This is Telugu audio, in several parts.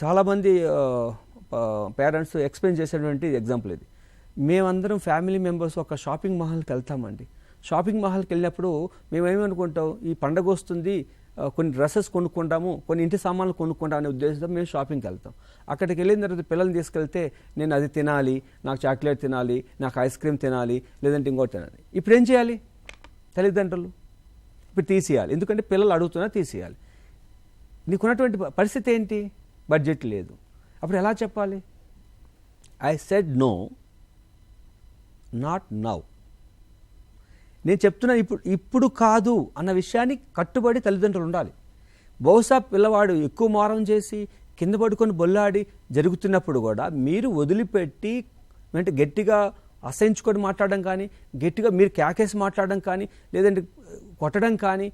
చాలామంది పేరెంట్స్ ఎక్స్ప్లెయిన్ చేసేటువంటి ఎగ్జాంపుల్ ఇది. మేమందరం ఫ్యామిలీ మెంబర్స్ ఒక షాపింగ్ మాల్కి వెళ్తామండి. షాపింగ్ మాల్కి వెళ్ళినప్పుడు మేమేమనుకుంటాం, ఈ పండగ వస్తుంది, కొన్ని డ్రెస్సెస్ కొనుక్కుంటాము, కొన్ని ఇంటి సామాన్లు కొనుక్కుంటాం అనే ఉద్దేశంతో మేము షాపింగ్కి వెళ్తాం. అక్కడికి వెళ్ళిన తర్వాత పిల్లల్ని తీసుకెళ్తే నేను అది తినాలి, నాకు చాక్లెట్ తినాలి, నాకు ఐస్ క్రీమ్ తినాలి, లేదంటే ఇంకోటి తినాలి. ఇప్పుడు ఏం చేయాలి తల్లిదండ్రులు? ఇప్పుడు తీసేయాలి, ఎందుకంటే పిల్లలు అడుగుతున్నా తీసేయాలి. నీకున్నటువంటి పరిస్థితి ఏంటి? బడ్జెట్ లేదు. అప్పుడు ఎలా చెప్పాలి? I said no, not now. నేను చెప్తున్నా ఇప్పుడు కాదు అన్న విషయాన్ని కట్టుబడి తల్లిదండ్రులు ఉండాలి. బహుశా పిల్లవాడు ఎక్కువ మారం చేసి కింద పడుకొని బొల్లాడి జరుగుతున్నప్పుడు కూడా మీరు వదిలిపెట్టి అంటే గట్టిగా అసహించుకొని మాట్లాడడం కానీ, గట్టిగా మీరు కేకేసి మాట్లాడడం కానీ, లేదంటే కొట్టడం కానీ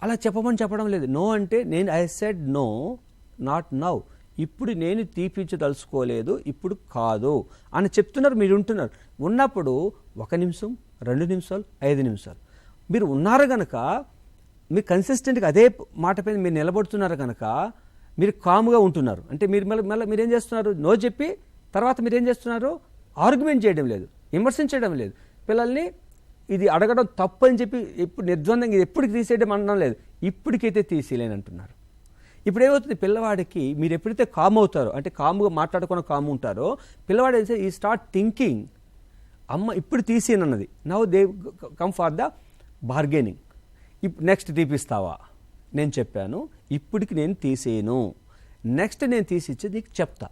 అలా చెప్పడం లేదు. నో అంటే నేను I said no, not now. ఇప్పుడు నేను తీపించదలుచుకోలేదు, ఇప్పుడు కాదు అని చెప్తున్నారు. మీరు ఉంటున్నారు. ఉన్నప్పుడు 1 నిమిషం, 2 నిమిషాలు, 5 నిమిషాలు మీరు ఉన్నారు కనుక, మీరు కన్సిస్టెంట్గా అదే మాట పైన మీరు నిలబడుతున్నారు కనుక మీరు కామ్గా ఉంటున్నారు. అంటే మీరు మళ్ళీ మీరేం చేస్తున్నారు? నో చెప్పి తర్వాత మీరేం చేస్తున్నారు? ఆర్గ్యుమెంట్ చేయడం లేదు, విమర్శించడం లేదు. పిల్లల్ని ఇది అడగడం తప్పు అని చెప్పి ఎప్పుడు నిర్ద్వందంగా ఇది ఎప్పటికి తీసేయడం అనడం లేదు, ఇప్పటికైతే తీసేయలేని అంటున్నారు. ఇప్పుడు ఏమవుతుంది? పిల్లవాడికి మీరు ఎప్పుడైతే కామ్ అవుతారో, అంటే కామ్గా మాట్లాడుకున్న కామ్ ఉంటారో, పిల్లవాడు అయితే ఈ స్టార్ట్ థింకింగ్, అమ్మ ఇప్పుడు తీసేనన్నది. Now they come for the bargaining. Next తీపిస్తావా? నేను చెప్పాను ఇప్పటికి నేను తీసేయను, నెక్స్ట్ నేను తీసిచ్చేది నీకు చెప్తా.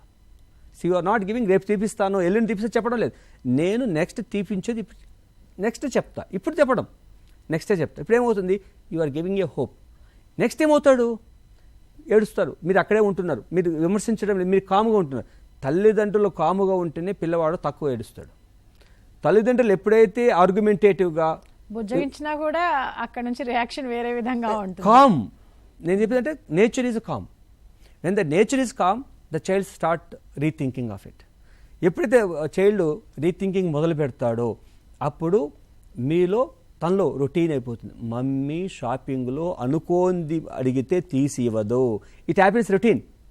యు ఆర్ నాట్ గివింగ్ రేపు తీపిస్తాను, ఎల్లుండి తీపిస్తే చెప్పడం లేదు. నేను నెక్స్ట్ తీపించేది నెక్స్ట్ చెప్తా, ఇప్పుడు చెప్పడం నెక్స్టే చెప్తా. ఇప్పుడు ఏమవుతుంది? You are giving a hope. Next ఏమవుతాడు? ఏడుస్తారు. మీరు అక్కడే ఉంటున్నారు, మీరు విమర్శించడం లేదు, మీరు కాముగా ఉంటున్నారు. తల్లిదండ్రులు కాముగా ఉంటేనే పిల్లవాడు తక్కువ ఏడుస్తాడు. తల్లిదండ్రులు ఎప్పుడైతే ఆర్గ్యుమెంటేటివ్గా బుజ్జగించినా కూడా అక్కడ నుంచి రియాక్షన్ వేరే విధంగా ఉంటుంది. కామ్, నేను చెప్పేదంటే nature is calm. When the nature is calm, the child start rethinking of it. ఎప్పుడైతే చైల్డ్ రీథింకింగ్ మొదలు పెడతాడో అప్పుడు మీలో తనలో రొటీన్ అయిపోతుంది. మమ్మీ షాపింగ్లో అనుకోంది అడిగితే తీసి ఇవ్వదు. It happens routine.